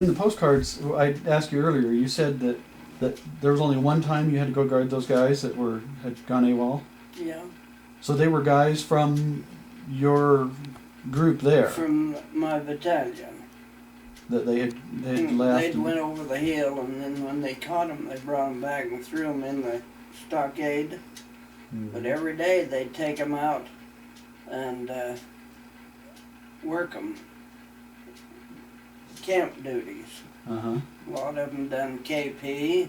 In the postcards, I asked you earlier, you said that there was only one time you had to go guard those guys that had gone AWOL. Yeah. So they were guys from your group there From my battalion. that they had left. They'd went over the hill, and then when they caught them, they brought them back and threw them in the stockade. But every day they'd take them out and work them. Camp duties. Uh-huh. A lot of them done KP.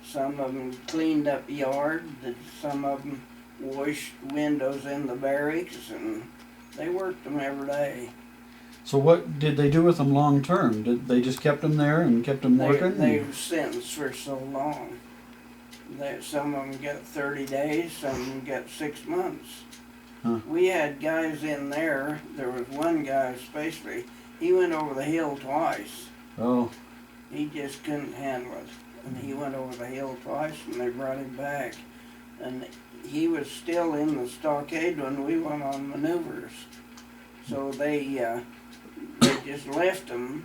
Some of them cleaned up yard. Some of them washed windows in the barracks, and they worked them every day. So what did they do with them long term? Did they just kept them there and kept them working? They were sentenced for so long. Some of them got 30 days, some of them got 6 months. Huh. We had guys in there. There was one guy especially. He went over the hill twice. Oh. He just couldn't handle it. And he went over the hill twice, and they brought him back. And he was still in the stockade when we went on maneuvers. So they just left him.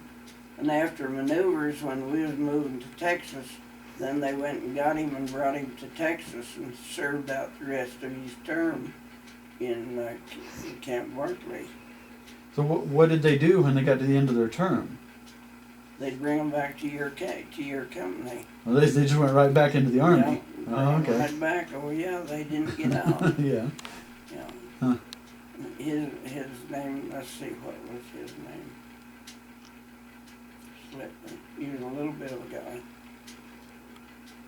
And after maneuvers, when we was moving to Texas, then they went and got him and brought him to Texas and served out the rest of his term in Camp Barkley. So what did they do when they got to the end of their term? They'd bring them back to your company. Well, they just went right back into the army. Yeah, Oh, okay. right back. Oh yeah, they didn't get out. Yeah. Yeah. Huh. His name. Let's see, what was his name? Slipped me. He was a little bit of a guy.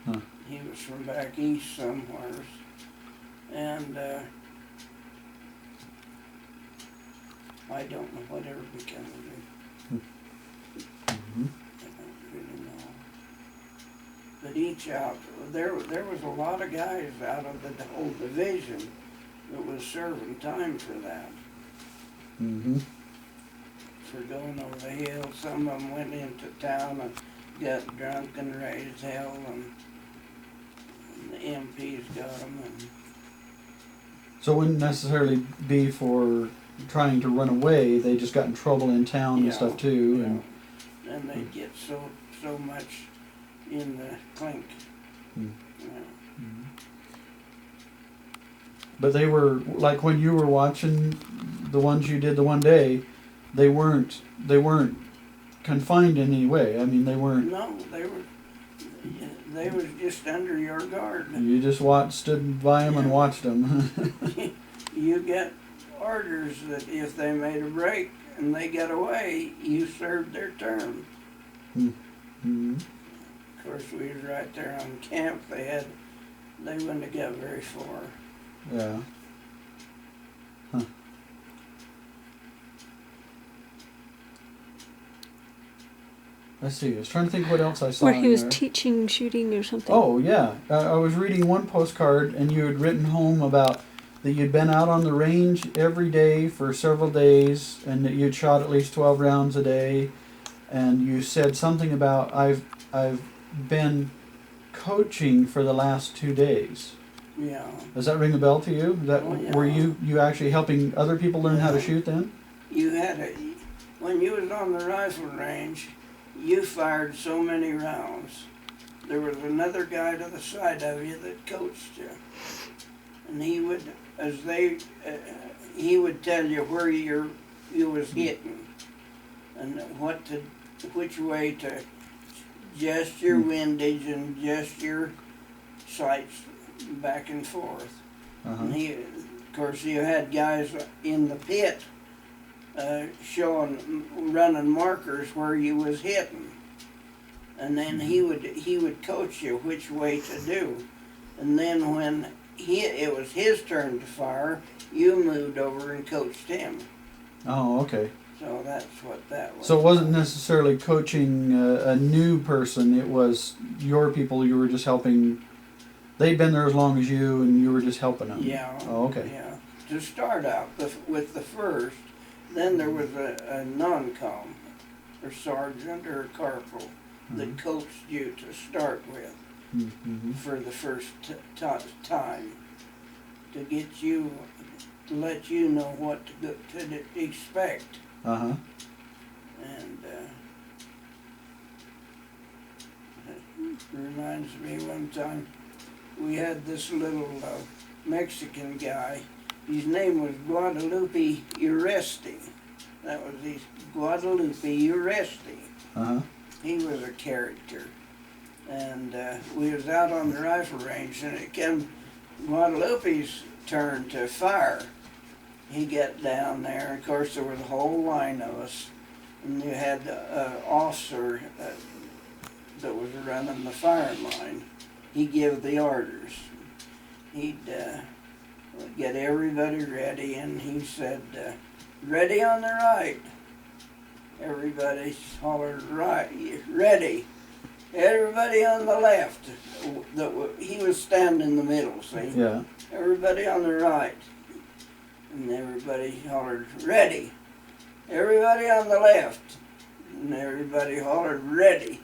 Huh. He was from back east somewhere, and I don't know whatever became of him. Mm-hmm. I don't really know. But each out there was a lot of guys out of the whole division that was serving time for that. Mm-hmm. For going over the hill. Some of them went into town and got drunk and raised hell, and the MPs got them. And So it wouldn't necessarily be for trying to run away. They just got in trouble in town and stuff too. And they get so much in the clink. Hmm. Yeah. Mm-hmm. But they were, like when you were watching the ones you did the one day, they weren't confined in any way. I mean, they weren't. No, they was just under your guard. You just stood by them and watched them. You get orders that if they made a break and they got away, you served their term. Mm-hmm. Of course, we was right there on camp. They wouldn't have got very far. Yeah. Huh. Let's see. I was trying to think what else I saw. Where he was there. teaching shooting or something. Oh yeah, I was reading one postcard, and you had written home about that you'd been out on the range every day for several days, and that you'd shot at least 12 rounds a day, and you said something about I've been coaching for the last 2 days. Yeah. Does that ring a bell to you? Yeah. Were you actually helping other people learn how to shoot then? When you was on the rifle range, you fired so many rounds. There was another guy to the side of you that coached you, and he would tell you where you was hitting, and which way to adjust your windage and adjust your sights back and forth. Uh-huh. And of course, you had guys in the pit running markers where you was hitting, and then he would coach you which way to do, and then when it was his turn to fire, you moved over and coached him. Oh, okay. So that's what that was. So it wasn't necessarily coaching a new person, it was your people you were just helping. They'd been there as long as you, and you were just helping them. Yeah. Oh, okay. Yeah. To start out with the first, then there was a non-com, or sergeant, or a corporal that coached you to start with for the first time, to get you, to let you know what to expect. Uh-huh. And reminds me one time we had this little Mexican guy. His name was Guadalupe Uresti. That was his Guadalupe Uresti. Uh-huh. He was a character. And we was out on the rifle range, and it came Guadalupe's turn to fire. He got down there. Of course, there was a whole line of us, and you had an officer that was running the firing line. He gave the orders. He'd get everybody ready, and he said, "Ready on the right." Everybody hollered, "Right, ready." Everybody on the left. He was standing in the middle, see? Yeah. Everybody on the right. And everybody hollered, "Ready." Everybody on the left. And everybody hollered, "Ready."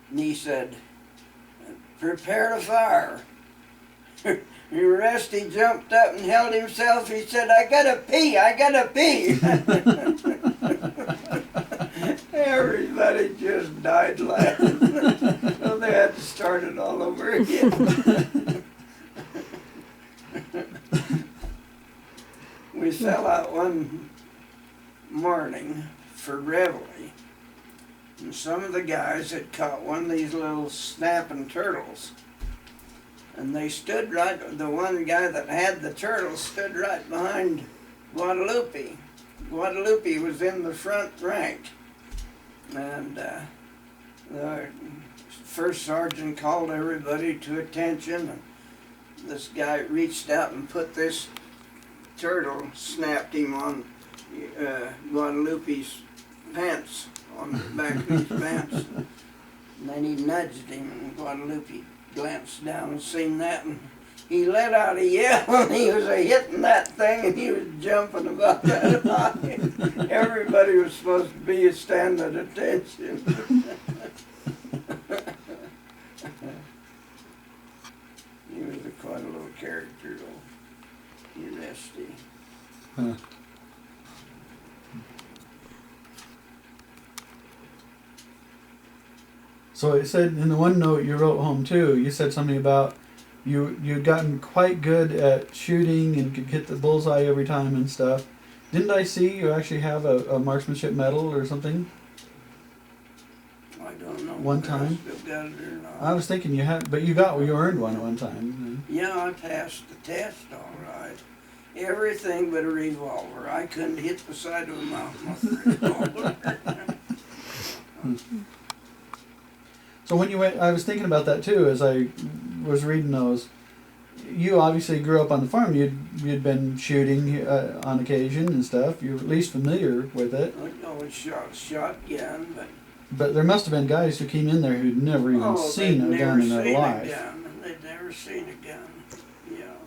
And he said, "Prepare to fire." Rusty jumped up and held himself. He said, "I gotta pee, I gotta pee." Everybody just died laughing. So they had to start it all over again. We fell out one morning for reveille, and some of the guys had caught one of these little snapping turtles. And they stood right, the one guy that had the turtle stood right behind Guadalupe. Guadalupe was in the front rank. And the first sergeant called everybody to attention. And this guy reached out and put this turtle, snapped him on Guadalupe's pants, on the back of his pants. And then he nudged him, and Guadalupe glanced down and seen that, and he let out a yell, and he was hitting that thing, and he was jumping about that high. Everybody was supposed to be standing at attention. He was quite a little character, though. Uresti. Huh. So it said in the one note you wrote home too, you said something about you'd gotten quite good at shooting and could hit the bullseye every time and stuff. Didn't I see you actually have a marksmanship medal or something? I don't know. One time? I still got it or not. I was thinking you had, but you earned one at one time. Yeah, I passed the test all right. Everything but a revolver. I couldn't hit the side of a mountain with a revolver. So when you went, I was thinking about that too as I was reading those. You obviously grew up on the farm. You'd been shooting on occasion and stuff. You're at least familiar with it. I always shot a shotgun, But there must have been guys who came in there who'd never even seen a gun in their life. They'd never seen a gun. Yeah.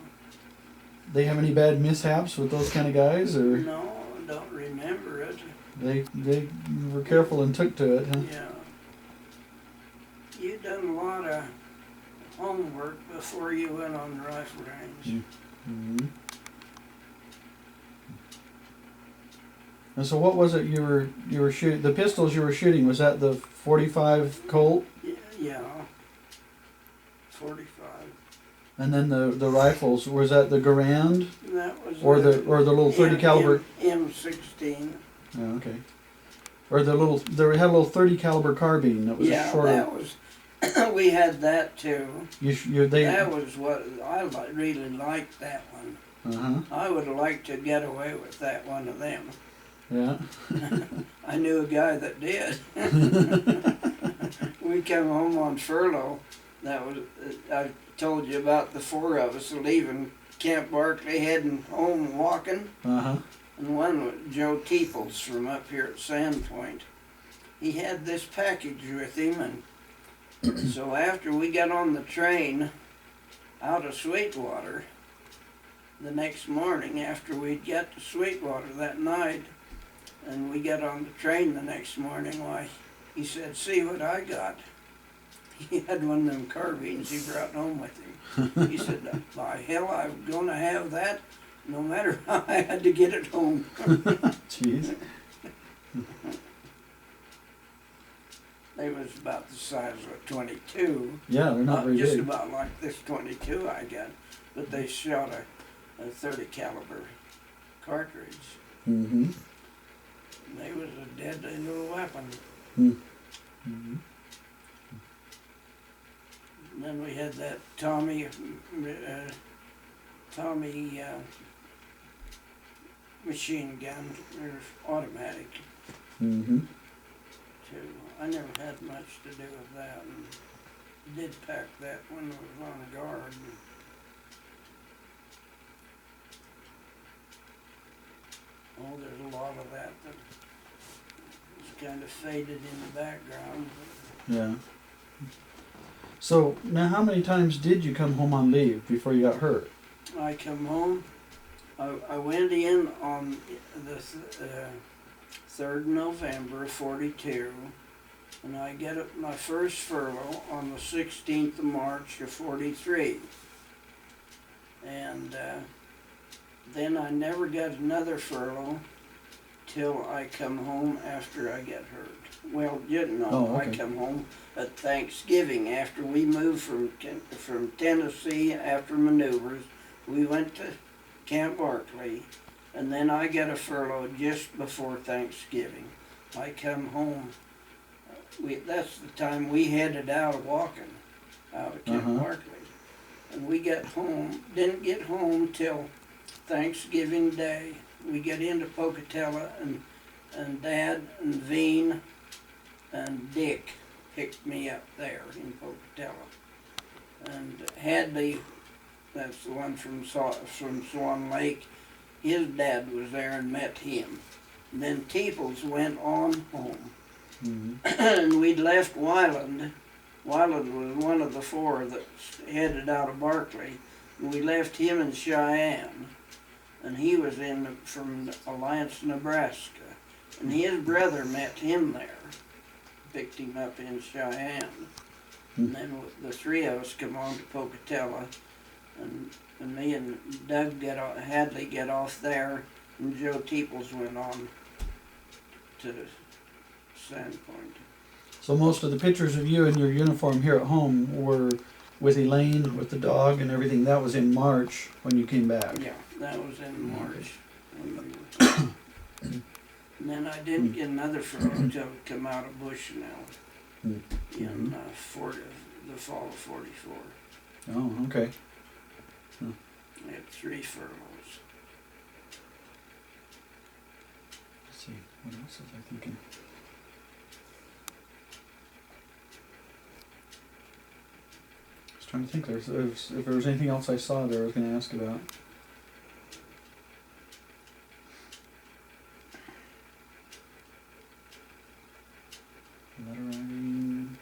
They have any bad mishaps with those kind of guys, or No, I don't remember it. they were careful and took to it, huh? Yeah. You done a lot of homework before you went on the rifle range. Mm-hmm. And so, what was it you were shooting? The pistols you were shooting, was that the 45 Colt? Yeah. 45. And then the rifles, was that the Garand That was or the little 30 caliber? M16. Oh, okay. Or they had a little 30 caliber carbine that was a shorter. That was. We had that too. That was what I really liked. That one. I would have liked to get away with that one of them. Yeah. I knew a guy that did. We come home on furlough. That was I told you about the four of us leaving Camp Barkley, heading home walking. And one was Joe Teeples from up here at Sandpoint. He had this package with him, and so after we got on the train out of Sweetwater, the next morning after we'd got to Sweetwater that night, and we got on the train the next morning, why, he said, "See what I got." He had one of them carbines he brought home with him. He said, "By hell, I'm going to have that no matter how I had to get it home." Jeez. They was about the size of a 22. Yeah, they're not very Just big. about like this 22 I got, but they shot a 30 caliber cartridge. Mm-hmm. And they was a deadly little weapon. Mm-hmm. And then we had that Tommy machine gun, or automatic Mm-hmm. too. I never had much to do with that, and did pack that when I was on guard. Oh, there's a lot of that kind of faded in the background. Yeah. So now, how many times did you come home on leave before you got hurt? I come home. I went in on the 3rd November of 42, and I get my first furlough on the 16th of March of 43. And then I never got another furlough till I come home after I get hurt. Well, you know, Oh, okay. I come home at Thanksgiving after we moved from Tennessee after maneuvers. We went to Camp Barkley, and then I got a furlough just before Thanksgiving. I come home. That's the time we headed out walking out of Camp Barkley. And we got home, didn't get home till Thanksgiving Day. We got into Pocatello, and Dad and Veen and Dick picked me up there in Pocatello. And Hadley, that's the one from Swan Lake, his dad was there and met him. And then Teeples went on home. Mm-hmm. And we'd left Wyland. Wyland was one of the 4 that headed out of Barkley. And we left him in Cheyenne. And he was from Alliance, Nebraska. And his brother met him there. Picked him up in Cheyenne. And then the 3 of us come on to Pocatello. And me and Doug Hadley get off there. And Joe Teeples went on to Sandpoint. So most of the pictures of you in your uniform here at home were with Elaine, with the dog and everything. That was in March when you came back. Yeah, that was in March. And then I didn't get another furlough until I come out of Bushnell in the fall of 44. Oh, okay. I had 3 furloughs. Let's see, what else was I thinking? I was trying to think if there was anything else I saw there I was going to ask about. Letter writing.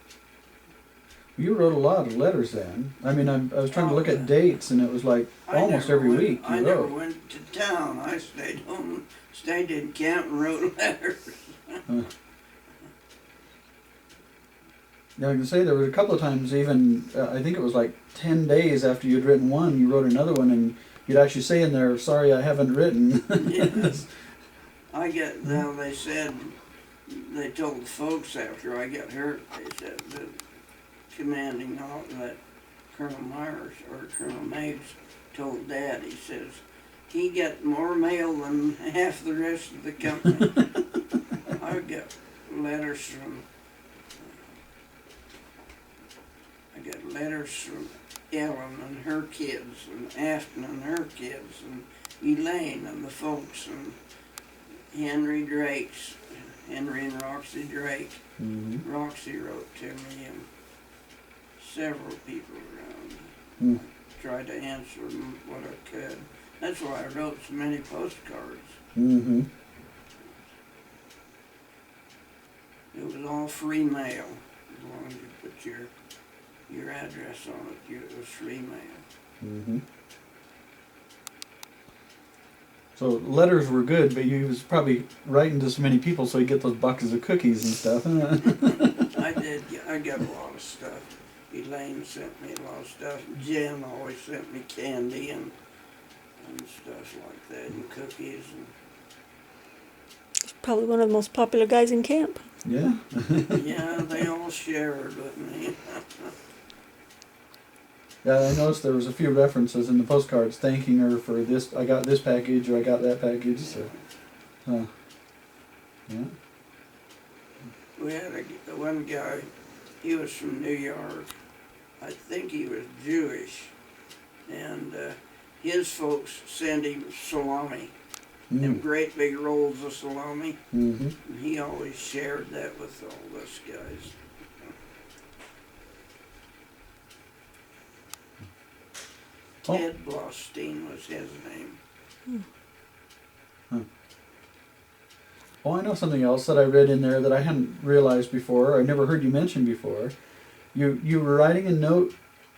You wrote a lot of letters then. I mean, I was trying to look at dates, and it was like almost every week you I wrote. never went to town. I stayed home, stayed in camp and wrote letters. Yeah, I can say there were a couple of times even, I think it was like 10 days after you'd written one, you wrote another one, and you'd actually say in there, sorry, I haven't written. Yes. They said, they told the folks after I got hurt, they said that commanding that Colonel Myers or Colonel Meigs told Dad, he says, he got more mail than half the rest of the company. I got letters from Ellen and her kids, and Afton and her kids, and Elaine and the folks, and Henry and Roxy Drake. Mm-hmm. Roxy wrote to me, and several people around. Mm. I tried to answer them what I could. That's why I wrote so many postcards. Mm-hmm. It was all free mail, as long as you put your address on it. It was free mail. Mm-hmm. So letters were good, but he was probably writing to so many people so he'd get those boxes of cookies and stuff. I got a lot of stuff. Elaine sent me a lot of stuff. Jen always sent me candy and stuff like that, and cookies. And Probably one of the most popular guys in camp. Yeah. Yeah, they all shared with me. Yeah, I noticed there was a few references in the postcards thanking her for this. I got this package, or I got that package. So, yeah. We had one guy, he was from New York. I think he was Jewish. And his folks sent him salami, them great big rolls of salami. Mm-hmm. And he always shared that with all us guys. Oh. Ted Blostein was his name. Oh, I know something else that I read in there that I hadn't realized before. I never heard you mention before. You were writing a note.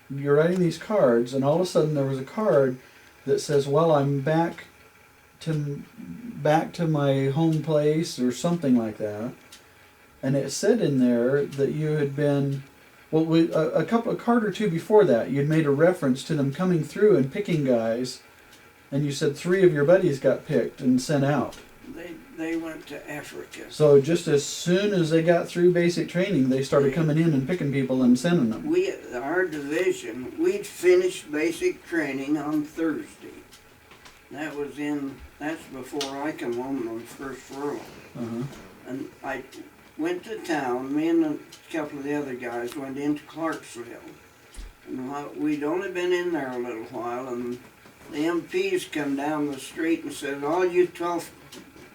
You're writing these cards, and all of a sudden there was a card that says, "Well, I'm back to my home place," or something like that. And it said in there that you had been, well, a card or two before that, you'd made a reference to them coming through and picking guys, and you said 3 of your buddies got picked and sent out. They went to Africa. So just as soon as they got through basic training, they started coming in and picking people and sending them. Our division, we'd finished basic training on Thursday. That's before I come home on first furlough. Uh-huh. And I went to town, me and a couple of the other guys went into Clarksville. And we'd only been in there a little while, and the MPs come down the street and said, "All you 12th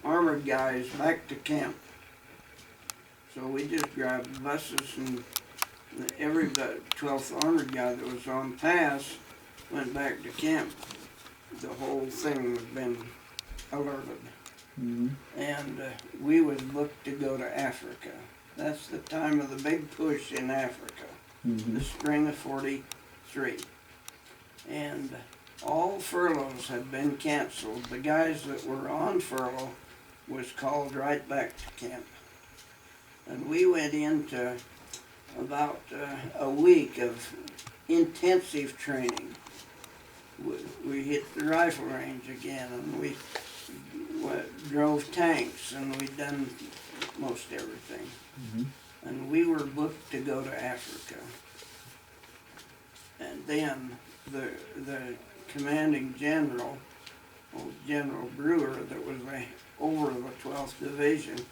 armored guys back to camp." So we just grabbed buses, and every 12th armored guy that was on pass went back to camp. The whole thing had been alerted. Mm-hmm. And we was booked to go to Africa. That's the time of the big push in Africa, Mm-hmm. the spring of '43. And all furloughs had been canceled. The guys that were on furlough was called right back to camp. And we went into about a week of intensive training. We hit the rifle range again, and we drove tanks, and we'd done most everything. Mm-hmm. And we were booked to go to Africa. And then the commanding general, old General Brewer, that was over the 12th Division,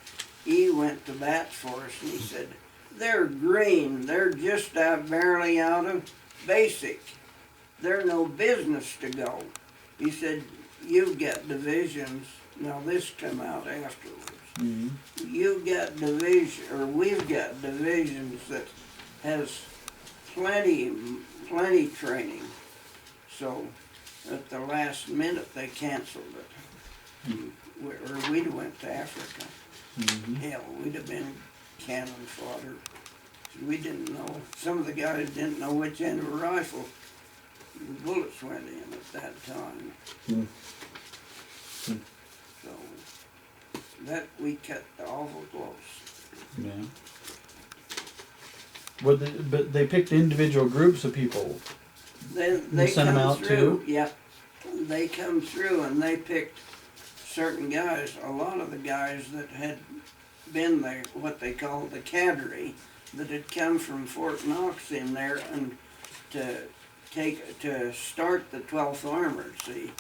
he went to bat for us, and he said, "They're green, they're just barely out of basic. They're no business to go." He said, "You've got divisions," now this come out afterwards. Mm-hmm. We've got divisions that has plenty training. So at the last minute they canceled it. Or we'd went to Africa. Mm-hmm. Hell, we'd have been cannon fodder. We didn't know, some of the guys didn't know which end of a rifle the bullets went in at that time. Mm-hmm. So that we cut awful close. Yeah. But they picked individual groups of people. They sent them out through, too? yeah. They come through and they picked certain guys, a lot of the guys that had been what they called the cadre, that had come from Fort Knox in there and to start the 12th Armored. See,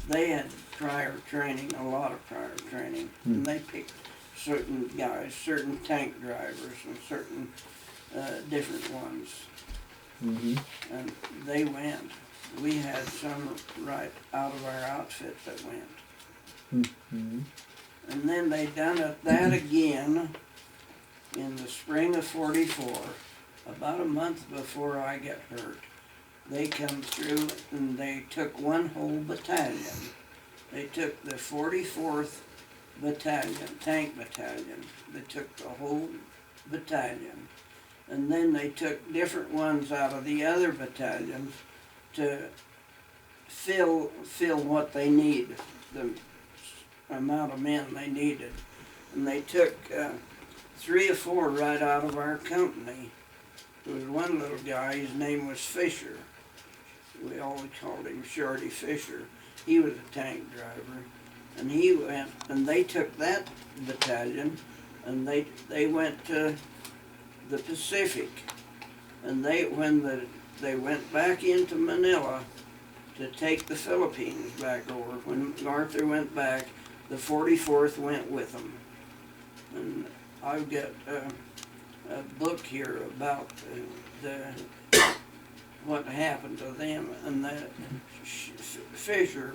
they had prior training, a lot of prior training, and they picked certain guys, certain tank drivers, and certain different ones. Mm-hmm. And they went. We had some right out of our outfit that went. Mm-hmm. And then they done that again in the spring of '44, about a month before I got hurt. They come through and they took one whole battalion. They took the 44th Battalion, Tank Battalion. They took the whole battalion. And then they took different ones out of the other battalions to fill what they need, the amount of men they needed. And they took 3 or 4 right out of our company. There was one little guy, his name was Fisher. We always called him Shorty Fisher. He was a tank driver. And he went, and they took that battalion and they went to the Pacific, and they went back into Manila to take the Philippines back over. When Arthur went back, the 44th went with them, and I've got a book here about what happened to them, and that Fisher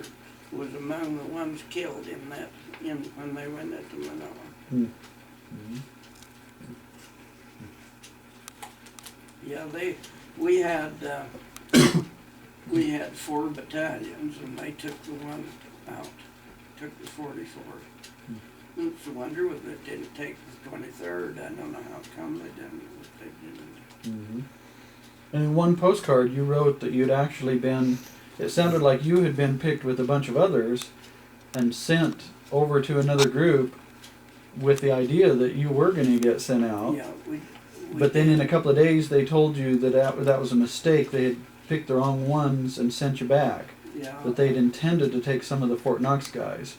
was among the ones killed when they went into Manila. Mm-hmm. Yeah, we had 4 battalions, and they took the one out, took the 44th. It's a wonder that it didn't take the 23rd. I don't know how come they didn't. But they didn't. Mm-hmm. And in one postcard, you wrote that you'd actually been. It sounded like you had been picked with a bunch of others and sent over to another group with the idea that you were going to get sent out. Yeah, we But then in a couple of days, they told you that was a mistake. They had picked the wrong ones and sent you back. Yeah. That they'd intended to take some of the Fort Knox guys.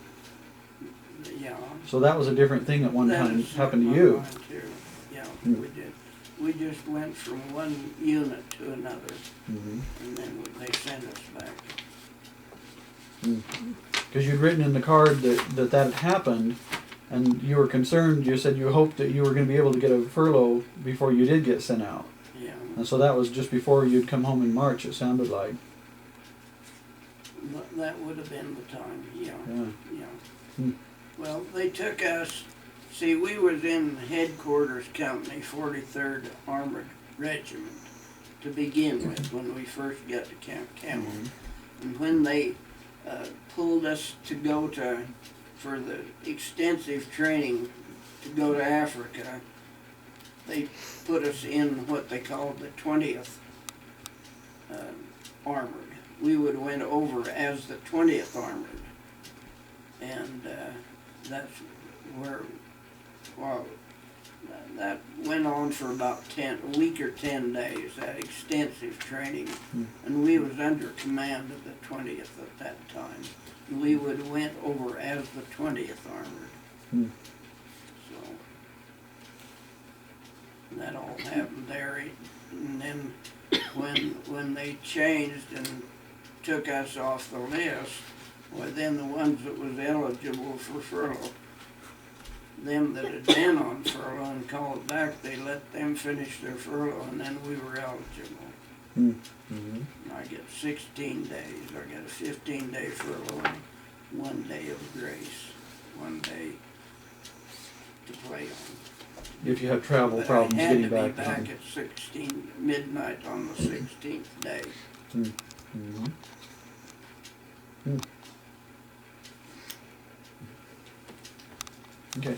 Yeah. So that was a different thing at one That time is happened to on you. mine too. Yeah, Mm. we did. We just went from one unit to another, Mm-hmm. and then they sent us back. Because you'd written in the card that had happened, and you were concerned. You said you hoped that you were going to be able to get a furlough before you did get sent out. Yeah. And so that was just before you'd come home in March, it sounded like. But that would have been the time. Yeah. Yeah. Yeah. Hmm. Well, they took us. See, we was in headquarters company, 43rd Armored Regiment, to begin with when we first got to Camp Camel. Mm-hmm. And when they pulled us to go for the extensive training to go to Africa, they put us in what they called the 20th Armored. We would went over as the 20th Armored. And that's where, well, that went on for about a week or 10 days, that extensive training. And we was under command of the 20th at that time. We went over as the 20th Armored. So that all happened there. And then when they changed and took us off the list, well, then the ones that was eligible for furlough, them that had been on furlough and called back, they let them finish their furlough, and then we were eligible. Mm-hmm. I get 16 days. I got a 15-day furlough and 1 day of grace, 1 day to play on. If you have travel But problems I had getting to be back. back at 16 midnight on the 16th day. Mm-hmm. Okay.